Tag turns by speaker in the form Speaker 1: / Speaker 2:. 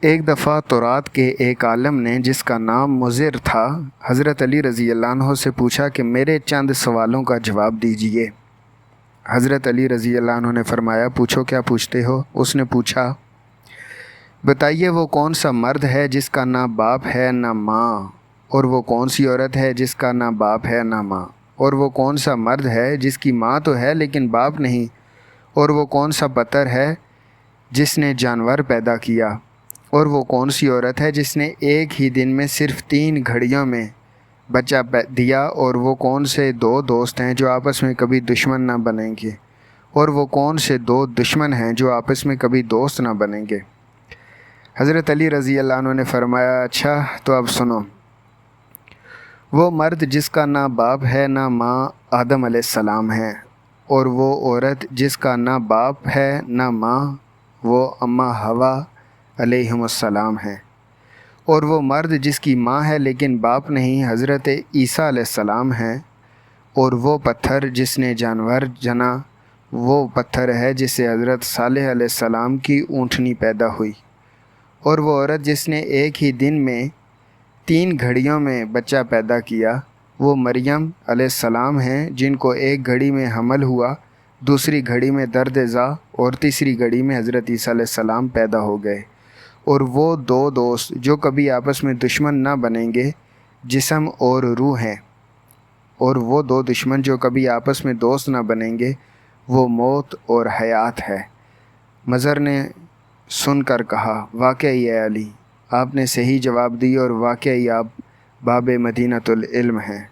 Speaker 1: ایک دفعہ تورات کے ایک عالم نے جس کا نام مضر تھا حضرت علی رضی اللہ عنہ سے پوچھا کہ میرے چند سوالوں کا جواب دیجئے۔ حضرت علی رضی اللہ عنہ نے فرمایا پوچھو کیا پوچھتے ہو؟ اس نے پوچھا بتائیے وہ کون سا مرد ہے جس کا نہ باپ ہے نہ ماں، اور وہ کون سی عورت ہے جس کا نہ باپ ہے نہ ماں، اور وہ کون سا مرد ہے جس کی ماں تو ہے لیکن باپ نہیں، اور وہ کون سا پتھر ہے جس نے جانور پیدا کیا، اور وہ کون سی عورت ہے جس نے ایک ہی دن میں صرف 3 گھڑیوں میں بچہ دیا، اور وہ کون سے 2 دوست ہیں جو آپس میں کبھی دشمن نہ بنیں گے، اور وہ کون سے 2 دشمن ہیں جو آپس میں کبھی دوست نہ بنیں گے۔ حضرت علی رضی اللہ عنہ نے فرمایا اچھا تو اب سنو، وہ مرد جس کا نہ باپ ہے نہ ماں آدم علیہ السلام ہے، اور وہ عورت جس کا نہ باپ ہے نہ ماں وہ اماں حوا علیہم السلام ہے، اور وہ مرد جس کی ماں ہے لیکن باپ نہیں حضرت عیسیٰ علیہ السلام ہے، اور وہ پتھر جس نے جانور جنا وہ پتھر ہے جس سے حضرت صالح علیہ السلام کی اونٹنی پیدا ہوئی، اور وہ عورت جس نے ایک ہی دن میں 3 گھڑیوں میں بچہ پیدا کیا وہ مریم علیہ السلام ہیں، جن کو ایک گھڑی میں حمل ہوا، دوسری گھڑی میں درد ذا، اور تیسری گھڑی میں حضرت عیسیٰ علیہ السلام پیدا ہو گئے، اور وہ 2 دوست جو کبھی آپس میں دشمن نہ بنیں گے جسم اور روح ہیں، اور وہ 2 دشمن جو کبھی آپس میں دوست نہ بنیں گے وہ موت اور حیات ہے۔ مضر نے سن کر کہا واقعی اے علی، آپ نے صحیح جواب دی اور واقعی آپ باب مدینۃ العلم ہیں۔